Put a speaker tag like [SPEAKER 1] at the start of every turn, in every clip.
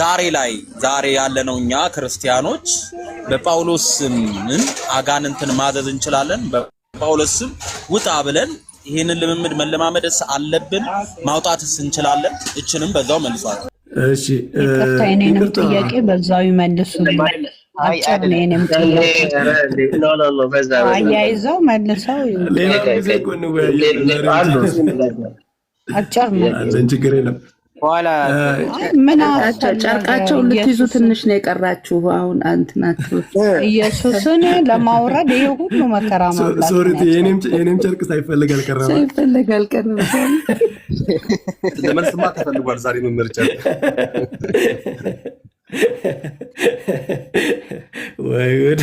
[SPEAKER 1] ዛሬ ያለነው እኛ ክርስቲያኖች በጳውሎስ ስም አጋንንትን ማዘዝ እንችላለን። በጳውሎስ ስም ውጣ ብለን ይሄንን ልምምድ መለማመድስ አለብን፣ ማውጣትስ እንችላለን። እችንም በዛው መልሷል።
[SPEAKER 2] እሺ የኔንም ጥያቄ በዛው ይመልሱልኝ። አጭር ነው የኔም ጥያቄ አያይዘው መልሰው ሌላ ጊዜ ቆን አጭር ነው ችግር የለም። ኋላ ምን ጨርቃቸው ልትይዙ ትንሽ ነው የቀራችሁ። አሁን አንተናችሁ ኢየሱስን ለማውረድ ይሄ ሁሉ መከራ ማለት ሶሪ የኔም ጨርቅ ሳይፈልግ አልቀረም
[SPEAKER 3] ለመልስማ ተፈልጓል። ዛሬ መመርጫ
[SPEAKER 4] ወይ ወደ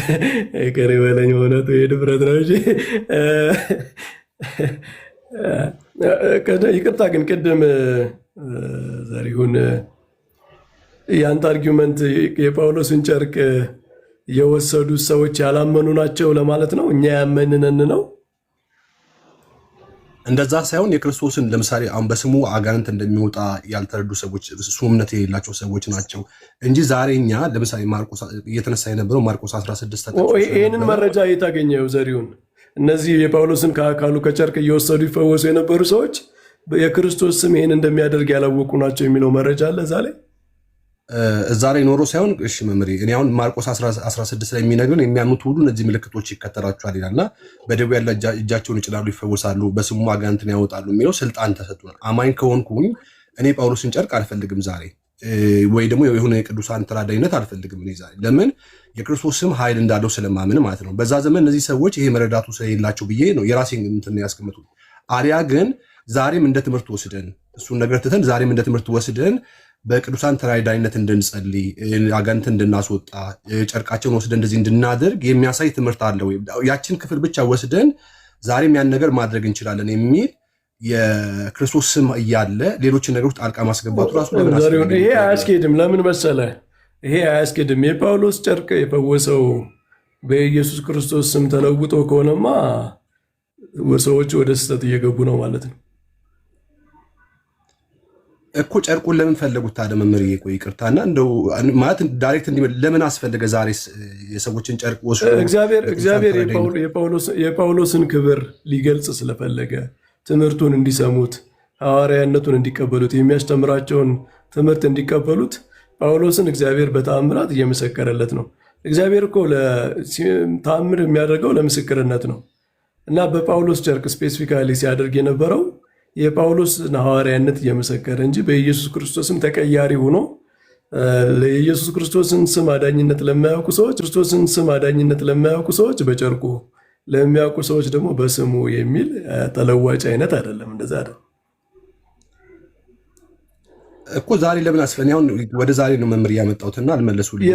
[SPEAKER 4] እከሬ ወለኝ ሆነቱ የድፍረት ነው እንጂ ይቅርታ ግን ቅድም ዛሬውን ያንተ አርጊውመንት የጳውሎስን ጨርቅ የወሰዱ ሰዎች ያላመኑ ናቸው ለማለት ነው። እኛ ያመንነን ነው
[SPEAKER 3] እንደዛ ሳይሆን የክርስቶስን ለምሳሌ አሁን በስሙ አጋንንት እንደሚወጣ ያልተረዱ ሰዎች እሱ እምነት የሌላቸው ሰዎች ናቸው እንጂ ዛሬ እኛ ለምሳሌ ማርቆስ እየተነሳ የነበረው ማርቆስ 16
[SPEAKER 4] ይሄንን መረጃ የታገኘው ዘሪውን እነዚህ የጳውሎስን ከአካሉ ከጨርቅ እየወሰዱ ይፈወሱ የነበሩ ሰዎች የክርስቶስ ስም ይሄን እንደሚያደርግ ያላወቁ ናቸው የሚለው መረጃ አለ
[SPEAKER 3] እዛ ላይ ኖሮ ሳይሆን እሺ መምሪ እኔ አሁን ማርቆስ 16 ላይ የሚነግረን የሚያምኑት ሁሉ እነዚህ ምልክቶች ይከተላቸዋል ይላልና በደዌ ያለ እጃቸውን ይጭናሉ ይፈወሳሉ በስሙ አጋንንትን ያወጣሉ የሚለው ስልጣን ተሰጥቷል። አማኝ ከሆንኩኝ እኔ ጳውሎስን ጨርቅ አልፈልግም ዛሬ ወይ ደግሞ የሆነ የቅዱሳን ተራዳይነት አልፈልግም እኔ ዛሬ ለምን የክርስቶስ ስም ኃይል እንዳለው ስለማምን ማለት ነው። በዛ ዘመን እነዚህ ሰዎች ይሄ መረዳቱ ስለሌላቸው ብዬ ነው የራሴን እንትን ያስቀምጡት። አሪያ ግን ዛሬም እንደ ትምህርት ወስደን እሱን ነገር ትተን ዛሬም እንደ ትምህርት ወስደን በቅዱሳን ተራዳይነት እንድንጸልይ አጋንንትን እንድናስወጣ ጨርቃቸውን ወስደን እንደዚህ እንድናደርግ የሚያሳይ ትምህርት አለ ወይ ያችን ክፍል ብቻ ወስደን ዛሬም ያን ነገር ማድረግ እንችላለን የሚል የክርስቶስ ስም እያለ ሌሎችን ነገሮች ጣልቃ ማስገባቱ ራሱ
[SPEAKER 4] ይሄ አያስኬድም። ለምን መሰለ ይሄ አያስኬድም። የጳውሎስ ጨርቅ የፈወሰው በኢየሱስ ክርስቶስ ስም ተለውጦ ከሆነማ ሰዎች ወደ ስህተት እየገቡ ነው ማለት ነው
[SPEAKER 3] እኮ። ጨርቁን ለምን ፈለጉት ታዲያ መምህር? ቆይ ይቅርታና እንደው ማለት ዳይሬክት ለምን አስፈለገ ዛሬ የሰዎችን ጨርቅ ወስዶ?
[SPEAKER 4] እግዚአብሔር የጳውሎስን ክብር ሊገልጽ ስለፈለገ ትምህርቱን እንዲሰሙት ሐዋርያነቱን እንዲቀበሉት የሚያስተምራቸውን ትምህርት እንዲቀበሉት ጳውሎስን እግዚአብሔር በተአምራት እየመሰከረለት ነው። እግዚአብሔር እኮ ተአምር የሚያደርገው ለምስክርነት ነው እና በጳውሎስ ጨርቅ ስፔሲፊካሊ ሲያደርግ የነበረው የጳውሎስን ሐዋርያነት እየመሰከረ እንጂ በኢየሱስ ክርስቶስም ተቀያሪ ሆኖ ለኢየሱስ ክርስቶስን ስም አዳኝነት ለማያውቁ ሰዎች በጨርቁ ለሚያውቁ ሰዎች ደግሞ በስሙ የሚል ተለዋጭ አይነት አይደለም። እንደዛ አይደለም
[SPEAKER 3] እኮ ዛሬ ለምን አስፈኝ? አሁን ወደ ዛሬ ነው መምህር ያመጣሁትና አልመለሱልኝ።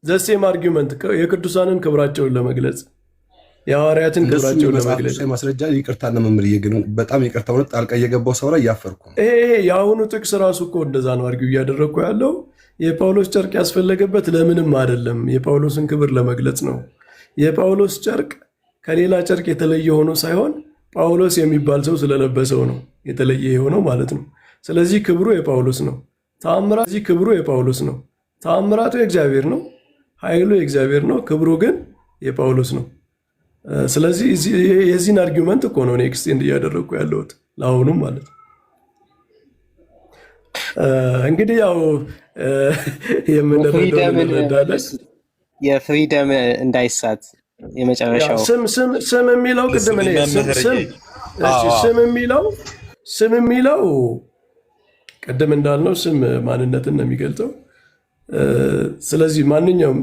[SPEAKER 4] ዘሴም አርጊውመንት የቅዱሳንን ክብራቸውን ለመግለጽ የሐዋርያትን ክብራቸውን ለመግለጽ
[SPEAKER 3] ማስረጃ ይቅርታና መምህር ግን በጣም ይቅርታው ነው ጣልቃ እየገባው ሰው ላይ ያፈርኩ።
[SPEAKER 4] ይሄ የአሁኑ ጥቅስ ራሱ እኮ እንደዛ ነው አርጊው እያደረግኩ ያለው። የጳውሎስ ጨርቅ ያስፈለገበት ለምንም አይደለም፣ የጳውሎስን ክብር ለመግለጽ ነው። የጳውሎስ ጨርቅ ከሌላ ጨርቅ የተለየ ሆኖ ሳይሆን ጳውሎስ የሚባል ሰው ስለለበሰው ነው የተለየ የሆነው ማለት ነው። ስለዚህ ክብሩ የጳውሎስ ነው። ተአምራቱ የእግዚአብሔር ነው፣ ኃይሉ የእግዚአብሔር ነው፣ ክብሩ ግን የጳውሎስ ነው። ስለዚህ የዚህን አርጊውመንት እኮ ነው ኤክስቴንድ እያደረግኩ ያለሁት ለአሁኑም ማለት ነው። እንግዲህ ያው የምንረዳለን
[SPEAKER 5] የፍሪደም እንዳይሳት የመጨረሻው
[SPEAKER 4] ስም የሚለው ቅድም ስም የሚለው ቅድም እንዳልነው ስም ማንነትን ነው የሚገልጸው። ስለዚህ ማንኛውም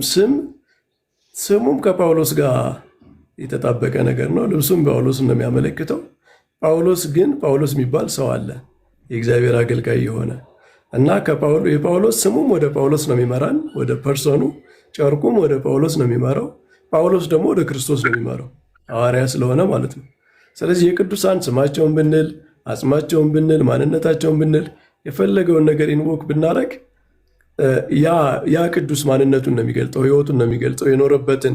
[SPEAKER 4] ስሙም ከጳውሎስ ጋር የተጣበቀ ነገር ነው። ልብሱም ጳውሎስን ነው የሚያመለክተው። ጳውሎስ የሚባል ሰው አለ የእግዚአብሔር አገልጋይ የሆነ እና የጳውሎስ ስሙም ወደ ጳውሎስ ነው የሚመራን፣ ወደ ፐርሶኑ። ጨርቁም ወደ ጳውሎስ ነው የሚመራው። ጳውሎስ ደግሞ ወደ ክርስቶስ ነው የሚመራው ሐዋርያ ስለሆነ ማለት ነው። ስለዚህ የቅዱሳን ስማቸውን ብንል፣ አጽማቸውን ብንል፣ ማንነታቸውን ብንል፣ የፈለገውን ነገር ኢንቮክ ብናረግ ያ ቅዱስ ማንነቱን ነው የሚገልጸው፣ ህይወቱን ነው የሚገልጸው፣ የኖረበትን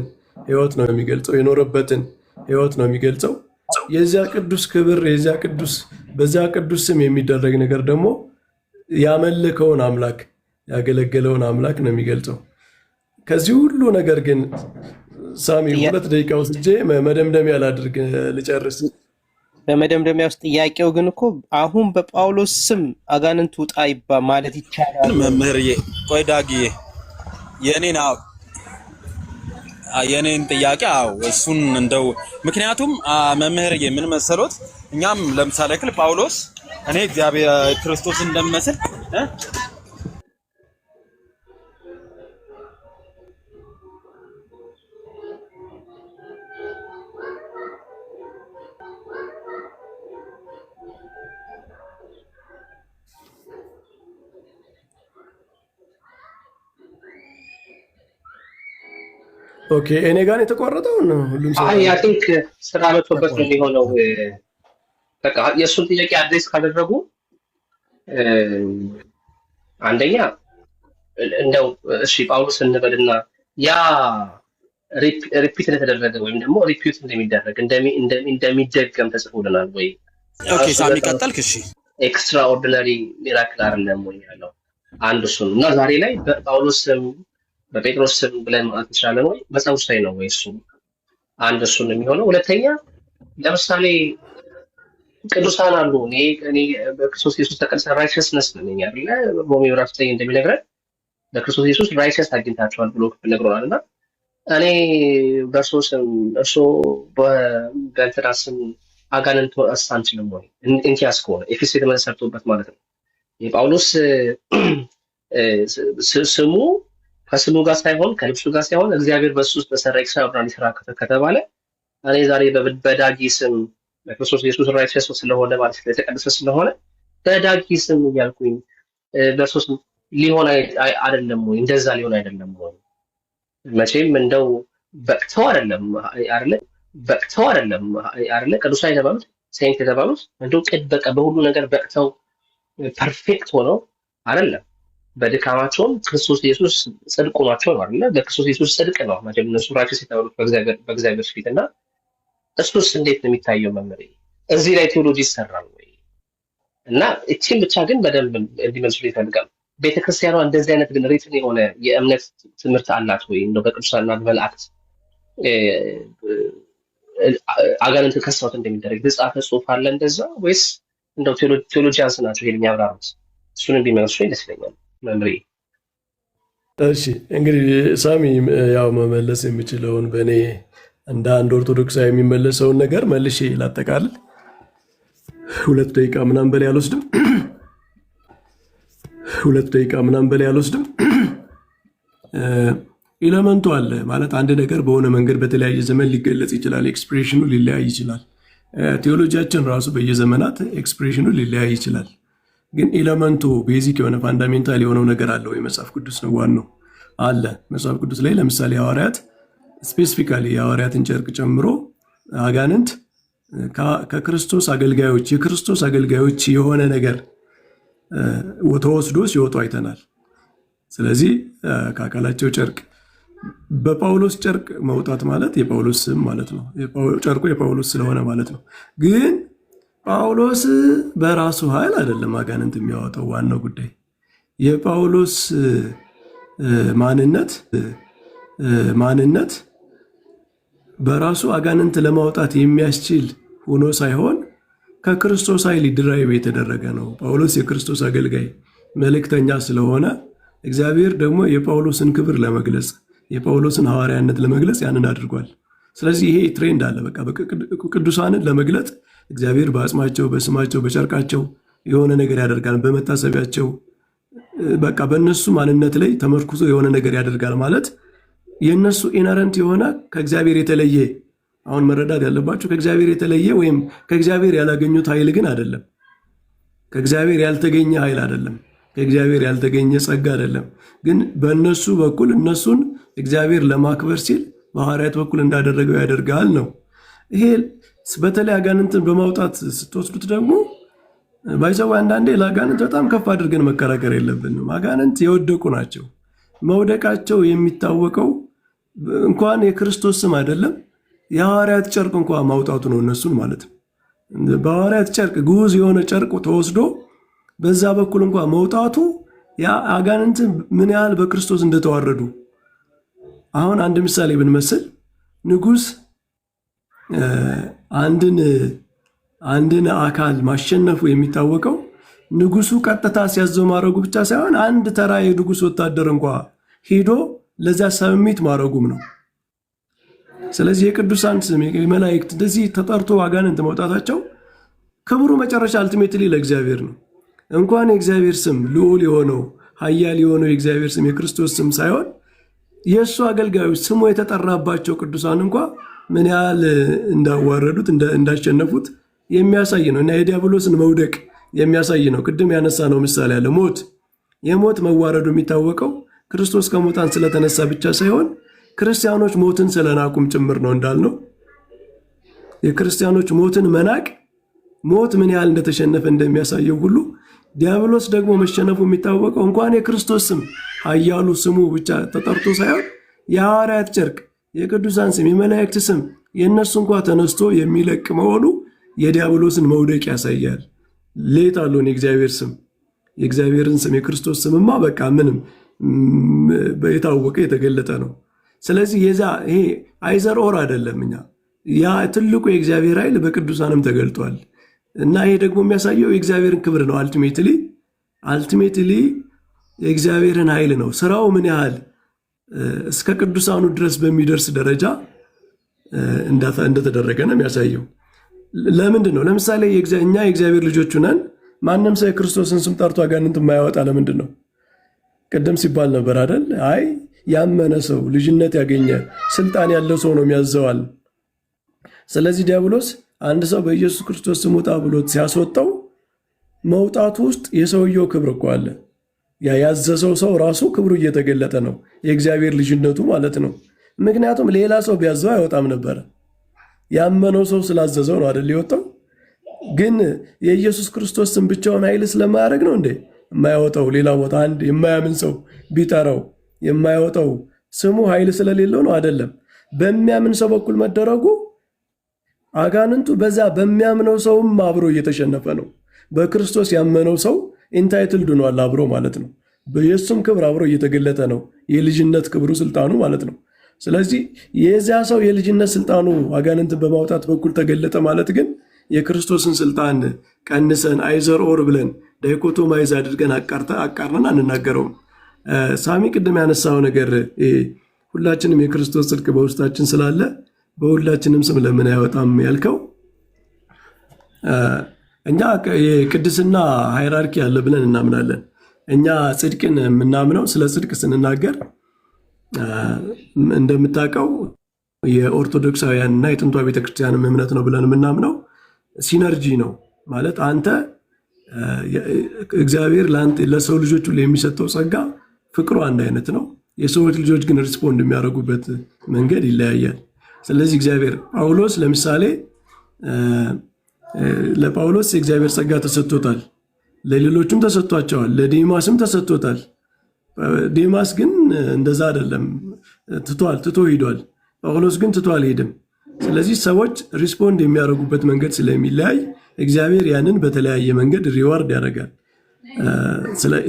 [SPEAKER 4] ህይወት ነው የሚገልጸው። የዚያ ቅዱስ ክብር በዚያ ቅዱስ ስም የሚደረግ ነገር ደግሞ ያመለከውን አምላክ ያገለገለውን አምላክ ነው የሚገልጸው። ከዚህ ሁሉ ነገር ግን ሳሚ 2 ደቂቃ ወስጄ መደምደሚያ ላድርግ ልጨርስ።
[SPEAKER 5] በመደምደሚያ ውስጥ ጥያቄው ግን እኮ አሁን በጳውሎስ ስም አጋንንት ውጣ ማለት ይቻላል?
[SPEAKER 1] መምህርዬ ቆይ ዳግዬ የኔን ጥያቄ እሱን እንደው ምክንያቱም መምህርዬ ምን መሰሎት እኛም ለምሳሌ ጳውሎስ እኔ እግዚአብሔር ክርስቶስ እንደምመስል
[SPEAKER 4] ኦኬ እኔ ጋር የተቋረጠው ነው ሁሉም ሰው
[SPEAKER 6] አይ ቲንክ ስራ መጥቶበት ነው የሚሆነው። በቃ የእሱን ጥያቄ አድሬስ ካደረጉ አንደኛ እንደው እሺ ጳውሎስ እንበልና ያ ሪፒት እንደተደረገ ወይም ደግሞ ሪፒት እንደሚደረግ እንደሚደገም ተጽፎልናል ወይ?
[SPEAKER 1] ኦኬ ሳሚ ቀጠልክ። እሺ
[SPEAKER 6] ኤክስትራ ኦርዲናሪ ሚራክል አይደለም ወይ ያለው አንድ እሱ ነው። እና ዛሬ ላይ በጳውሎስ በጴጥሮስ ስም ብለን ማለት እንችላለን ወይ? መጽሐፍ ውስጥ ላይ ነው ወይ? እሱ አንድ እሱ ነው የሚሆነው። ሁለተኛ ለምሳሌ ቅዱሳን አሉ። እኔ በክርስቶስ ኢየሱስ ተቀድሰ ራይቸስነስ ነኝ አይደለ? ሮሜ ምዕራፍ 9 እንደሚነግረን በክርስቶስ ኢየሱስ ራይቸስ አግኝታችኋል ብሎ ነግሮናል። እና እኔ በእርሱ ስም በእንትና ስም አጋንንት ወጣት አንችልም ወይ? እንቲያስ ከሆነ ኤፌስ የተመሰረቱበት ማለት ነው። የጳውሎስ ስሙ ከስሙ ጋር ሳይሆን ከልብሱ ጋር ሳይሆን እግዚአብሔር በሱ ውስጥ በሰራ ኤክስትራኦርዲናሪ ስራ ከተባለ እኔ ዛሬ በዳጊ ስም በክርስቶስ ኢየሱስ ራይቸስ ስለሆነ ማለት የተቀደሰ ስለሆነ በዳጊ ስም እያልኩኝ በሶስት ሊሆን አይደለም ወይ? እንደዛ ሊሆን አይደለም ወይ? መቼም እንደው በቅተው አይደለም አይደለ? ቅዱሳን የተባሉት ሴንት የተባሉት እንደው በቃ በሁሉ ነገር በቅተው ፐርፌክት ሆነው አይደለም። በድካማቸውም ክርስቶስ ኢየሱስ ጽድቅ ሆኗቸው ነው አይደለ? በክርስቶስ ኢየሱስ ጽድቅ ነው መቼም እነሱ ራይቸስ የተባሉት በእግዚአብሔር ፊት። እና እሱስ እንዴት ነው የሚታየው? መምህር እዚህ ላይ ቴዎሎጂ ይሰራል ወይ? እና እቺን ብቻ ግን በደንብ እንዲመልሱ ይፈልጋል። ቤተክርስቲያኗ እንደዚህ አይነት ግን ሪትን የሆነ የእምነት ትምህርት አላት ወይ? እንደው በቅዱሳንና በመላእክት አጋንንት ከሰውት እንደሚደረግ የተጻፈ ጽሑፍ አለ እንደዛ? ወይስ እንደው ቴዎሎጂያንስ ናቸው ይሄን የሚያብራሩት? እሱን ቢመልሱ ደስ ይለኛል መምህር።
[SPEAKER 4] እሺ እንግዲህ ሳሚ ያው መመለስ የሚችለውን በእኔ እንደ አንድ ኦርቶዶክሳዊ የሚመለሰውን ነገር መልሼ ላጠቃልል። 2 ደቂቃ ምናምን በላይ አልወስድም። 2 ደቂቃ ምናምን በላይ አልወስድም። ኤለመንቱ አለ ማለት አንድ ነገር በሆነ መንገድ በተለያየ ዘመን ሊገለጽ ይችላል። ኤክስፕሬሽኑ ሊለያይ ይችላል። ቴዎሎጂያችን ራሱ በየዘመናት ኤክስፕሬሽኑ ሊለያይ ይችላል። ግን ኤለመንቱ ቤዚክ የሆነ ፋንዳሜንታል የሆነው ነገር አለ ወይ? መጽሐፍ ቅዱስ ነው ዋናው አለ። መጽሐፍ ቅዱስ ላይ ለምሳሌ ሐዋርያት ስፔሲፊካሊ የሐዋርያትን ጨርቅ ጨምሮ አጋንንት ከክርስቶስ አገልጋዮች የክርስቶስ አገልጋዮች የሆነ ነገር ተወስዶ ሲወጡ አይተናል። ስለዚህ ከአካላቸው ጨርቅ በጳውሎስ ጨርቅ መውጣት ማለት የጳውሎስ ስም ማለት ነው። ጨርቁ የጳውሎስ ስለሆነ ማለት ነው። ግን ጳውሎስ በራሱ ኃይል አይደለም አጋንንት የሚያወጣው። ዋናው ጉዳይ የጳውሎስ ማንነት በራሱ አጋንንት ለማውጣት የሚያስችል ሆኖ ሳይሆን ከክርስቶስ ኃይል ድራይቭ የተደረገ ነው። ጳውሎስ የክርስቶስ አገልጋይ መልእክተኛ ስለሆነ እግዚአብሔር ደግሞ የጳውሎስን ክብር ለመግለጽ የጳውሎስን ሐዋርያነት ለመግለጽ ያንን አድርጓል። ስለዚህ ይሄ ትሬንድ አለ። በቃ ቅዱሳንን ለመግለጥ እግዚአብሔር በአጽማቸው፣ በስማቸው፣ በጨርቃቸው የሆነ ነገር ያደርጋል። በመታሰቢያቸው በቃ በእነሱ ማንነት ላይ ተመርኩዞ የሆነ ነገር ያደርጋል ማለት የእነሱ ኢነረንት የሆነ ከእግዚአብሔር የተለየ አሁን መረዳት ያለባቸው ከእግዚአብሔር የተለየ ወይም ከእግዚአብሔር ያላገኙት ኃይል ግን አይደለም። ከእግዚአብሔር ያልተገኘ ኃይል አይደለም። ከእግዚአብሔር ያልተገኘ ጸጋ አይደለም። ግን በእነሱ በኩል እነሱን እግዚአብሔር ለማክበር ሲል በሐዋርያት በኩል እንዳደረገው ያደርጋል ነው። ይሄ በተለይ አጋንንትን በማውጣት ስትወስዱት ደግሞ ባይዘው አንዳንዴ ለአጋንንት በጣም ከፍ አድርገን መከራከር የለብንም። አጋንንት የወደቁ ናቸው። መውደቃቸው የሚታወቀው እንኳን የክርስቶስ ስም አይደለም የሐዋርያት ጨርቅ እንኳን ማውጣቱ ነው እነሱን ማለት ነው። በሐዋርያት ጨርቅ ግዑዝ የሆነ ጨርቅ ተወስዶ በዛ በኩል እንኳን መውጣቱ ያ አጋንንት ምን ያህል በክርስቶስ እንደተዋረዱ አሁን አንድ ምሳሌ ብንመስል ንጉሥ አንድን አካል ማሸነፉ የሚታወቀው ንጉሱ ቀጥታ ሲያዘው ማድረጉ ብቻ ሳይሆን አንድ ተራ የንጉሥ ወታደር እንኳ ሄዶ ለዚያ ሰሚት ማድረጉም ነው። ስለዚህ የቅዱሳን ስም የመላእክት እንደዚህ ተጠርቶ አጋንንት መውጣታቸው ክብሩ መጨረሻ አልቲሜትሊ ለእግዚአብሔር ነው። እንኳን የእግዚአብሔር ስም ልዑል የሆነው ኃያል የሆነው የእግዚአብሔር ስም የክርስቶስ ስም ሳይሆን የእሱ አገልጋዮች ስሙ የተጠራባቸው ቅዱሳን እንኳ ምን ያህል እንዳዋረዱት እንዳሸነፉት የሚያሳይ ነው እና የዲያብሎስን መውደቅ የሚያሳይ ነው። ቅድም ያነሳ ነው ምሳሌ ያለ የሞት መዋረዱ የሚታወቀው ክርስቶስ ከሙታን ስለተነሳ ብቻ ሳይሆን ክርስቲያኖች ሞትን ስለናቁም ጭምር ነው እንዳልነው። የክርስቲያኖች ሞትን መናቅ ሞት ምን ያህል እንደተሸነፈ እንደሚያሳየው ሁሉ ዲያብሎስ ደግሞ መሸነፉ የሚታወቀው እንኳን የክርስቶስ ስም ኃያሉ ስሙ ብቻ ተጠርቶ ሳይሆን የሐዋርያት ጨርቅ፣ የቅዱሳን ስም፣ የመላእክት ስም የእነሱ እንኳ ተነስቶ የሚለቅ መሆኑ የዲያብሎስን መውደቅ ያሳያል። ሌት አለውን የእግዚአብሔር ስም የእግዚአብሔርን ስም የክርስቶስ ስምማ በቃ ምንም የታወቀ የተገለጠ ነው። ስለዚህ ይሄ አይዘር ኦር አይደለም። ያ ትልቁ የእግዚአብሔር ኃይል በቅዱሳንም ተገልጧል እና ይሄ ደግሞ የሚያሳየው የእግዚአብሔርን ክብር ነው። አልቲሜትሊ የእግዚአብሔርን ኃይል ነው። ስራው ምን ያህል እስከ ቅዱሳኑ ድረስ በሚደርስ ደረጃ እንደተደረገ ነው የሚያሳየው። ለምንድን ነው? ለምሳሌ እኛ የእግዚአብሔር ልጆች ነን። ማንም ሰው የክርስቶስን ስም ጠርቶ አጋንንት የማያወጣ ለምንድን ነው? ቅድም ሲባል ነበር አይደል? አይ ያመነ ሰው ልጅነት ያገኘ ስልጣን ያለው ሰው ነው የሚያዘዋል። ስለዚህ ዲያብሎስ አንድ ሰው በኢየሱስ ክርስቶስ ስም ውጣ ብሎት ሲያስወጣው መውጣቱ ውስጥ የሰውየው ክብር እኮ አለ። ያዘዘው ሰው ራሱ ክብሩ እየተገለጠ ነው፣ የእግዚአብሔር ልጅነቱ ማለት ነው። ምክንያቱም ሌላ ሰው ቢያዘው አይወጣም ነበረ። ያመነው ሰው ስላዘዘው ነው አይደል የወጣው። ግን የኢየሱስ ክርስቶስ ስም ብቻውን ኃይል ስለማያደርግ ነው እንዴ የማያወጣው? ሌላ ቦታ አንድ የማያምን ሰው ቢጠራው የማያወጣው ስሙ ኃይል ስለሌለው ነው አይደለም። በሚያምን ሰው በኩል መደረጉ አጋንንቱ በዛ በሚያምነው ሰውም አብሮ እየተሸነፈ ነው። በክርስቶስ ያመነው ሰው ኢንታይትልድ ሆኗል አብሮ ማለት ነው። በኢየሱስም ክብር አብሮ እየተገለጠ ነው፣ የልጅነት ክብሩ ስልጣኑ ማለት ነው። ስለዚህ የዚያ ሰው የልጅነት ስልጣኑ አጋንንትን በማውጣት በኩል ተገለጠ ማለት ግን የክርስቶስን ስልጣን ቀንሰን አይዘር ኦር ብለን ዳይኮቶማይዝ አድርገን አቃርነን አንናገረውም። ሳሚ ቅድም ያነሳው ነገር ሁላችንም የክርስቶስ ጽድቅ በውስጣችን ስላለ በሁላችንም ስም ለምን አይወጣም ያልከው፣ እኛ የቅድስና ሃይራርኪ ያለ ብለን እናምናለን። እኛ ጽድቅን የምናምነው ስለ ጽድቅ ስንናገር እንደምታውቀው የኦርቶዶክሳውያን እና የጥንቷ ቤተክርስቲያንም እምነት ነው ብለን የምናምነው ሲነርጂ ነው ማለት አንተ እግዚአብሔር ለሰው ልጆች ሁሉ የሚሰጠው ጸጋ ፍቅሩ አንድ አይነት ነው። የሰዎች ልጆች ግን ሪስፖንድ የሚያደርጉበት መንገድ ይለያያል። ስለዚህ እግዚአብሔር ጳውሎስ ለምሳሌ ለጳውሎስ የእግዚአብሔር ጸጋ ተሰጥቶታል፣ ለሌሎቹም ተሰጥቷቸዋል፣ ለዴማስም ተሰጥቶታል። ዴማስ ግን እንደዛ አይደለም፣ ትቶ ሂዷል። ጳውሎስ ግን ትቶ አልሄድም። ስለዚህ ሰዎች ሪስፖንድ የሚያደርጉበት መንገድ ስለሚለያይ እግዚአብሔር ያንን በተለያየ መንገድ ሪዋርድ ያደርጋል።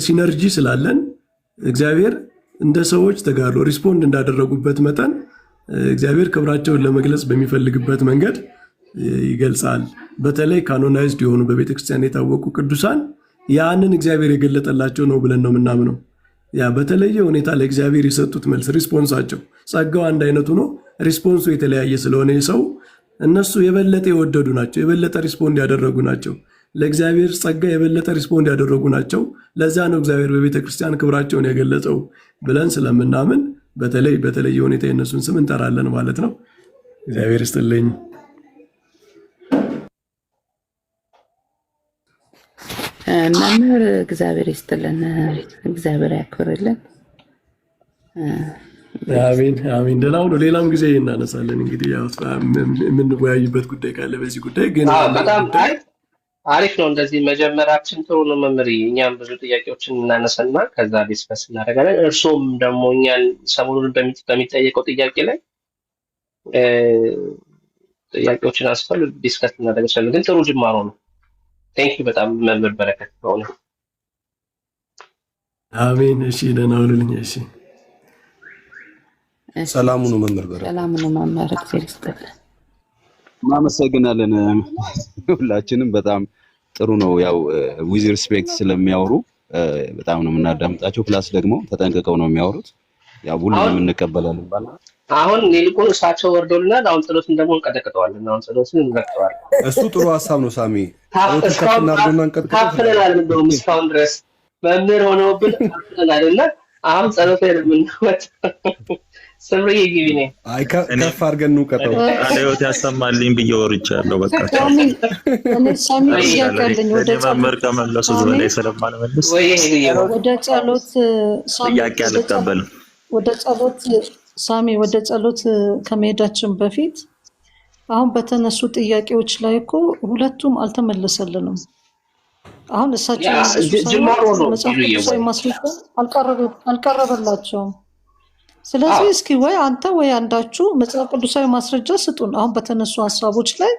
[SPEAKER 4] ሲነርጂ ስላለን እግዚአብሔር እንደ ሰዎች ተጋድሎ ሪስፖንድ እንዳደረጉበት መጠን እግዚአብሔር ክብራቸውን ለመግለጽ በሚፈልግበት መንገድ ይገልጻል። በተለይ ካኖናይዝድ የሆኑ በቤተክርስቲያን የታወቁ ቅዱሳን ያንን እግዚአብሔር የገለጠላቸው ነው ብለን ነው የምናምነው። ያ በተለየ ሁኔታ ለእግዚአብሔር የሰጡት መልስ ሪስፖንሳቸው ጸጋው አንድ አይነቱ ነው፣ ሪስፖንሱ የተለያየ ስለሆነ ሰው እነሱ የበለጠ የወደዱ ናቸው፣ የበለጠ ሪስፖንድ ያደረጉ ናቸው፣ ለእግዚአብሔር ጸጋ የበለጠ ሪስፖንድ ያደረጉ ናቸው። ለዛ ነው እግዚአብሔር በቤተ ክርስቲያን ክብራቸውን የገለጸው ብለን ስለምናምን በተለየ ሁኔታ የእነሱን ስም እንጠራለን ማለት ነው። እግዚአብሔር ይስጥልኝ።
[SPEAKER 2] መምህር እግዚአብሔር ይስጥልን፣ እግዚአብሔር ያክብርልን።
[SPEAKER 4] አሜን። ደህና ሁኑ። ሌላም ጊዜ እናነሳለን። እንግዲህ የምንወያይበት ጉዳይ ካለ በዚህ ጉዳይ ግን
[SPEAKER 6] በጣም አሪፍ ነው። እንደዚህ መጀመራችን ጥሩ ነው መምህር። እኛም ብዙ ጥያቄዎችን እናነሳና ከዛ ዲስከስ እናደርጋለን። እርሶም ደግሞ እኛን ሰሞኑን በሚጠየቀው ጥያቄ ላይ ጥያቄዎችን አስፈል ዲስከስ እናደርጋለን። ግን ጥሩ ጅማሮ ነው። ቴንክ ዩ በጣም መምህር በረከት ሆነ።
[SPEAKER 4] አሜን። እሺ ደህና ሁኑልኝ። እሺ
[SPEAKER 3] ሰላሙ ነው መምህር በረ
[SPEAKER 2] ሰላም ነው መምህር ክርስቲያን
[SPEAKER 7] እናመሰግናለን። ሁላችንም በጣም ጥሩ ነው። ያው ዊዝ ሪስፔክት ስለሚያወሩ በጣም ነው የምናዳምጣቸው። ፕላስ ደግሞ ተጠንቅቀው ነው የሚያወሩት። ያው ሁሉንም እንቀበላለን ባላ
[SPEAKER 6] አሁን ሊልቁን እሳቸው ወርዶልናል። አሁን ጸሎትን ደግሞ እንቀጠቅጠዋለን። አሁን ጸሎትን እንቀጠቅጠዋለን።
[SPEAKER 3] እሱ ጥሩ ሀሳብ ነው ሳሚ።
[SPEAKER 6] ታፍለናል እንደውም እስካሁን ድረስ መምህር ሆነውብን ታፍለናል እና አሁን ጸሎት ላይ የምንወጥ ስምሪ ይግቢ ነኝ
[SPEAKER 3] ከፍ አድርገን እንውቀጠው
[SPEAKER 8] አለዮት ያሰማልኝ ብዬ ወርቻለሁ። በቃ
[SPEAKER 9] ሳሚ ያቀልኝ ወደ
[SPEAKER 8] መምህር ከመለሱት በላይ ስለማልመልስ
[SPEAKER 9] ወደ ጸሎት
[SPEAKER 8] ጥያቄ አልቀበልም።
[SPEAKER 9] ወደ ጸሎት ሳሚ ወደ ጸሎት ከመሄዳችን በፊት አሁን በተነሱ ጥያቄዎች ላይ እኮ ሁለቱም አልተመለሰልንም። አሁን እሳቸው አልቀረበላቸውም። ስለዚህ እስኪ ወይ አንተ ወይ አንዳችሁ መጽሐፍ ቅዱሳዊ ማስረጃ ስጡን። አሁን በተነሱ ሀሳቦች ላይ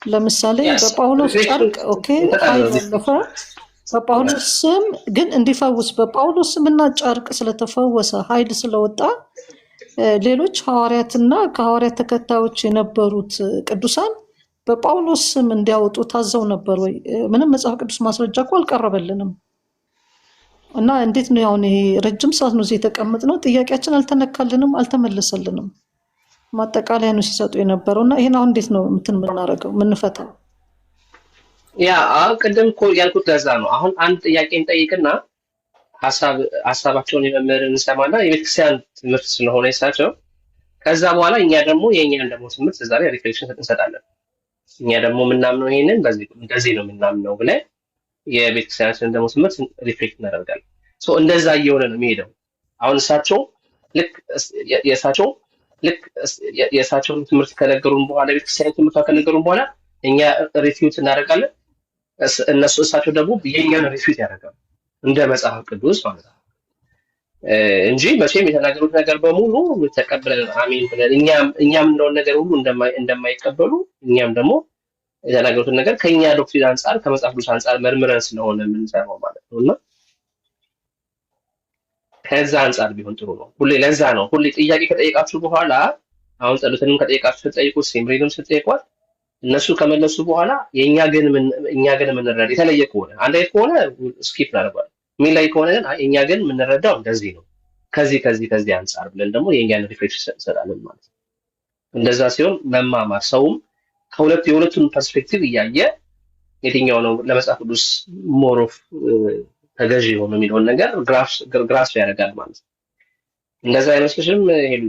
[SPEAKER 9] ለምሳሌ በጳውሎስ ጨርቅ ኦኬ አይወለፈ በጳውሎስ ስም ግን እንዲፈውስ በጳውሎስ ስምና ጨርቅ ስለተፈወሰ ኃይል ስለወጣ ሌሎች ሐዋርያትና ከሐዋርያት ተከታዮች የነበሩት ቅዱሳን በጳውሎስ ስም እንዲያወጡ ታዘው ነበር ወይ? ምንም መጽሐፍ ቅዱስ ማስረጃ እኮ አልቀረበልንም። እና እንዴት ነው ያው ይሄ ረጅም ሰዓት ነው እዚህ የተቀመጥነው፣ ጥያቄያችን አልተነካልንም፣ አልተመለሰልንም። ማጠቃለያ ነው ሲሰጡ የነበረውና ይሄን አሁን እንዴት ነው የምናደርገው የምንፈታው?
[SPEAKER 6] ያ ቅድም እኮ ያልኩት ለዛ ነው። አሁን አንድ ጥያቄ እንጠይቅና ሀሳባቸውን የመምህርን እንሰማና የቤተክርስቲያን ትምህርት ስለሆነ ይሳቸው ከዛ በኋላ እኛ ደግሞ የእኛን ደግሞ ትምህርት እዛ ላይ ሪፍሌክሽን እንሰጣለን። እኛ ደግሞ የምናምነው ይሄንን እንደዚህ ነው የምናምነው ብለን የቤተክርስቲያናችንን ደግሞ ትምህርት ሪፍሌክት እናደርጋለን። እንደዛ እየሆነ ነው የሚሄደው። አሁን የእሳቸውን ትምህርት ከነገሩን በኋላ ቤተክርስቲያን ትምህርት ከነገሩን በኋላ እኛ ሪፊዩት እናደርጋለን። እሳቸው ደግሞ የእኛን ሪፊዩት ያደርጋሉ እንደ መጽሐፍ ቅዱስ ማለት ነው እንጂ መቼም የተናገሩት ነገር በሙሉ ተቀብለን አሜን ብለን እኛም እንደውን ነገር ሁሉ እንደማይቀበሉ እኛም ደግሞ የተናገሩትን ነገር ከኛ ዶክትሪን አንጻር ከመጽሐፍ ቅዱስ አንጻር መርምረን ስለሆነ የምንሰራው ማለት ነውና ከዛ አንጻር ቢሆን ጥሩ ነው። ሁሌ ለዛ ነው ሁሌ ጥያቄ ከጠየቃችሁ በኋላ አሁን ጸሎትንም ከጠየቃችሁ ስትጠይቁት ሲምሪንም ስትጠይቋት እነሱ ከመለሱ በኋላ እኛ ግን የምንረዳው የተለየ ከሆነ አንድ አይነት ከሆነ ስኪፕ እናደርጋለን። ላይ ከሆነ ግን እኛ ግን የምንረዳው እንደዚህ ነው ከዚህ አንጻር ብለን ደግሞ የእኛን ሪፍሌክሽን እንሰጣለን ማለት ነው። እንደዛ ሲሆን መማማር ሰውም የሁለቱን ፐርስፔክቲቭ እያየ የትኛው ነው ለመጽሐፍ ቅዱስ ሞር ኦፍ ተገዢ የሆነ የሚለውን ነገር ግራስ ያደርጋል ማለት ነው። እንደዛ አይመስልሽም? ሄሉ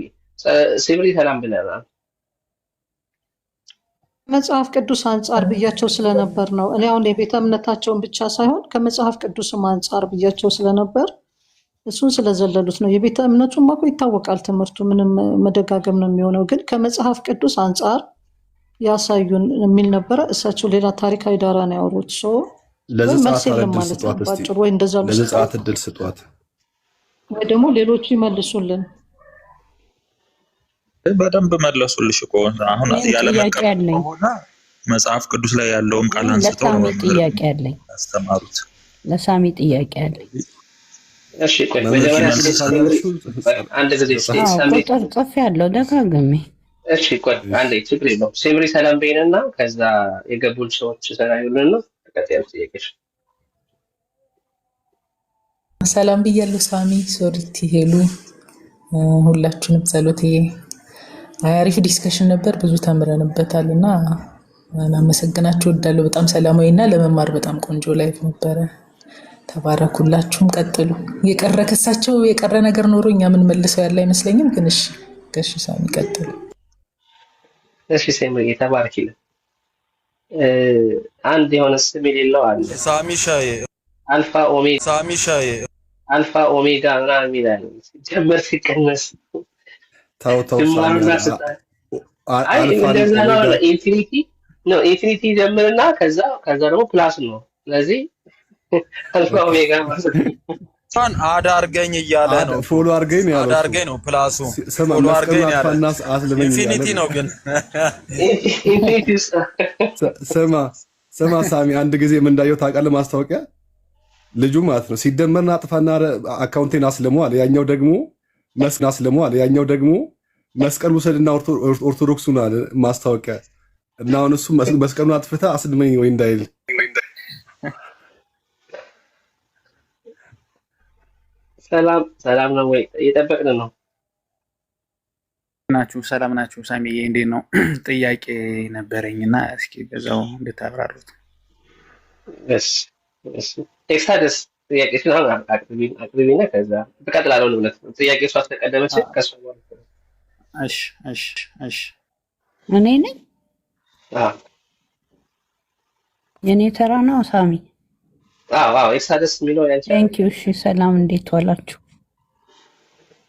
[SPEAKER 6] ሲምሪ ሰላም ብለናል።
[SPEAKER 9] መጽሐፍ ቅዱስ አንጻር ብያቸው ስለነበር ነው። እኔ አሁን የቤተ እምነታቸውን ብቻ ሳይሆን ከመጽሐፍ ቅዱስም አንጻር ብያቸው ስለነበር እሱን ስለዘለሉት ነው። የቤተ እምነቱም እኮ ይታወቃል ትምህርቱ ምንም መደጋገም ነው የሚሆነው፣ ግን ከመጽሐፍ ቅዱስ አንጻር ያሳዩን የሚል ነበረ። እሳቸው ሌላ ታሪካዊ ዳራ ነው ያወሩት። መልስ የለም ማለት ነው ባጭሩ። ወይ እንደዛ
[SPEAKER 3] ለዘጸአት እድል ስጧት
[SPEAKER 9] ወይ ደግሞ ሌሎቹ ይመልሱልን።
[SPEAKER 8] በደንብ መለሱልሽ እኮ አሁን ያለ መቀበል ከሆነ መጽሐፍ ቅዱስ ላይ ያለውን ቃል አንስተው ነው
[SPEAKER 2] ጥያቄ ያለኝ
[SPEAKER 8] ያስተማሩት።
[SPEAKER 2] ለሳሚ ጥያቄ ያለኝ
[SPEAKER 6] እሺ ቆይ አንድ ጊዜ
[SPEAKER 2] ጽፍ ያለው ደጋግሜ
[SPEAKER 6] እሺ ቆይ አንዴ ችግር የለውም። ሲምሪ ሰላም በይንና ከዛ የገቡን ሰዎች ሰላዩልን ነው ተቀጣዩ ጥያቄሽ።
[SPEAKER 10] ሰላም ብያለሁ ሳሚ ሶሪቲ ሄሉ ሁላችሁንም ጸሎትዬ አሪፍ ዲስከሽን ነበር፣ ብዙ ተምረንበታል እና እናመሰግናችሁ እወዳለሁ። በጣም ሰላማዊ እና ለመማር በጣም ቆንጆ ላይፍ ነበረ። ተባረኩላችሁም፣ ቀጥሉ። ከሳቸው የቀረ ነገር ኖሮ እኛ ምን መልሰው ያለ አይመስለኝም፣ ግን እሺ ሳሚ ቀጥሉ።
[SPEAKER 6] እሺ ሳሚ ተባረኪልን። አንድ የሆነ ስም የሌለው አለ
[SPEAKER 11] ሳሚ ሻዬ
[SPEAKER 6] አልፋ ኦሜጋ
[SPEAKER 11] ሳሚ ሻዬ
[SPEAKER 6] አልፋ ኦሜጋ ምናምን ይላል ጀመር ሲቀነስ
[SPEAKER 3] ታው
[SPEAKER 6] ኢንፊኒቲ ጀምርና ከዛ ደግሞ ፕላስ ነው። ስለዚህ አልፋ ኦሜጋ ማለት
[SPEAKER 11] ነው። አዳርገኝ እያለ ነው።
[SPEAKER 3] ፎሎ አድርገኝ ያለው
[SPEAKER 11] አዳርገኝ ነው ፕላሱ። ፎሎ አድርገኝ ያለው ኢንፊኒቲ ነው። ግን
[SPEAKER 3] ስማ ሳሚ አንድ ጊዜ ምን እንዳየው ታውቃለህ? ማስታወቂያ ልጁ ማለት ነው ሲደመርና አጥፋና አካውንቴን አስለመዋል። ያኛው ደግሞ መስቀል አስለመዋል። ያኛው ደግሞ መስቀል ውሰድና ኦርቶዶክሱን አለ ማስታወቂያ እና አሁን እሱ መስቀሉን አጥፍታ አስልመኝ ወይ እንዳይል
[SPEAKER 6] ሰላም ነው ወይ? እየጠበቅን ነው።
[SPEAKER 12] ናችሁ? ሰላም ናችሁ? ሳሚዬ እንዴት ነው? ጥያቄ ነበረኝና እስኪ በዛው እንድታብራሩት።
[SPEAKER 6] ኤክሳደስ ጥያቄ ሲሆን አቅርቢና ከዛ ትቀጥላለህ። እውነት ጥያቄ እሷ አስቀደመች ከሷ
[SPEAKER 12] እሺ
[SPEAKER 2] እኔ ነኝ። የኔ ተራ ነው ሳሚ።
[SPEAKER 6] ኤክሳደስ የሚለው ያንቺ።
[SPEAKER 2] ቴንክ ዩ። እሺ ሰላም፣ እንዴት ዋላችሁ?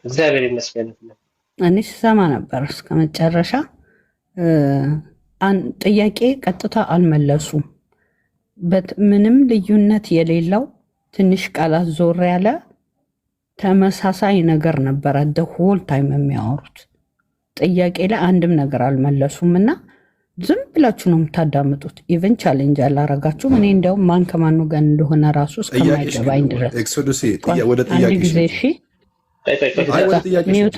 [SPEAKER 6] እግዚአብሔር ይመስገን።
[SPEAKER 2] እኔ ስሰማ ነበር እስከ መጨረሻ። ጥያቄ ቀጥታ አልመለሱም። ምንም ልዩነት የሌለው ትንሽ ቃላት ዞር ያለ ተመሳሳይ ነገር ነበረ ሆል ታይም የሚያወሩት። ጥያቄ ላይ አንድም ነገር አልመለሱም እና ዝም ብላችሁ ነው የምታዳምጡት። ኢቨን ቻሌንጅ አላረጋችሁም። እኔ እንዲያውም ማን ከማኑ ጋር እንደሆነ ራሱ እስከማይገባኝ ድረስ አንድ ጊዜ እሺ ሚዩት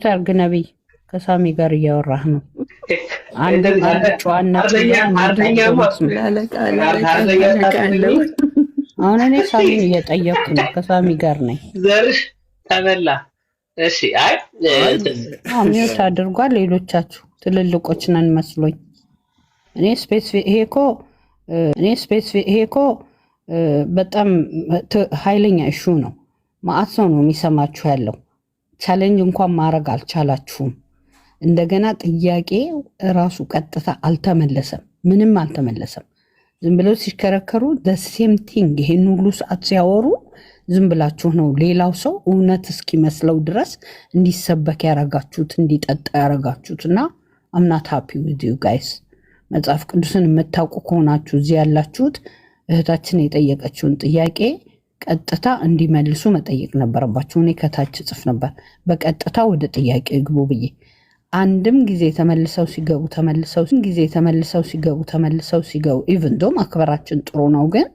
[SPEAKER 2] አርግ ነቢይ፣ ከሳሚ ጋር እያወራህ ነው። አንድ ጨዋነት አሁን እኔ ሳሚን እየጠየቅኩ ነው። ከሳሚ ጋር ነኝ።
[SPEAKER 6] ዘርሽ ተበላ። እሺ
[SPEAKER 2] ሚዩት አድርጓል። ሌሎቻችሁ ትልልቆች ነን መስሎኝ። እኔ ስፔሲፊክ ይሄ እኮ በጣም ኃይለኛ እሹ ነው። ማአት ሰው ነው የሚሰማችሁ ያለው። ቻሌንጅ እንኳን ማድረግ አልቻላችሁም። እንደገና ጥያቄ ራሱ ቀጥታ አልተመለሰም፣ ምንም አልተመለሰም። ዝም ብለው ሲከረከሩ ሴም ቲንግ ይሄን ሁሉ ሰዓት ሲያወሩ ዝም ብላችሁ ነው ሌላው ሰው እውነት እስኪመስለው ድረስ እንዲሰበክ ያረጋችሁት፣ እንዲጠጣ ያረጋችሁት እና አምናት ሃፒ ዊዝ ዩ ጋይስ። መጽሐፍ ቅዱስን የምታውቁ ከሆናችሁ እዚህ ያላችሁት እህታችን የጠየቀችውን ጥያቄ ቀጥታ እንዲመልሱ መጠየቅ ነበረባችሁ። እኔ ከታች ጽፍ ነበር በቀጥታ ወደ ጥያቄ ግቡ ብዬ። አንድም ጊዜ ተመልሰው ሲገቡ ኢቭን ዶ ማክበራችን ጥሩ ነው፣ ግን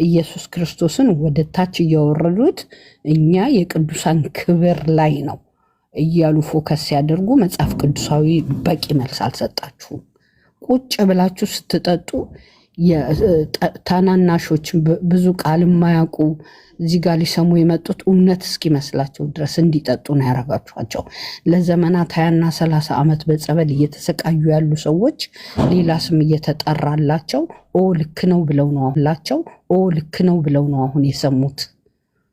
[SPEAKER 2] ኢየሱስ ክርስቶስን ወደ ታች እያወረዱት እኛ የቅዱሳን ክብር ላይ ነው እያሉ ፎከስ ሲያደርጉ መጽሐፍ ቅዱሳዊ በቂ መልስ አልሰጣችሁም። ቁጭ ብላችሁ ስትጠጡ ታናናሾች ብዙ ቃል የማያውቁ እዚህ ጋር ሊሰሙ የመጡት እውነት እስኪመስላቸው ድረስ እንዲጠጡ ነው ያረጋችኋቸው። ለዘመናት 20 እና 30 ዓመት በጸበል እየተሰቃዩ ያሉ ሰዎች ሌላ ስም እየተጠራላቸው ልክ ነው ብለው ነው አሁን የሰሙት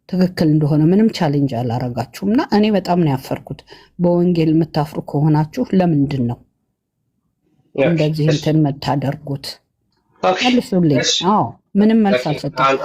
[SPEAKER 2] ትክክል እንደሆነ። ምንም ቻሌንጅ አላረጋችሁም እና እኔ በጣም ነው ያፈርኩት። በወንጌል የምታፍሩ ከሆናችሁ ለምንድን ነው እንደዚህ እንትን የምታደርጉት? መልሱልኝ። ምንም መልስ አልሰጠም።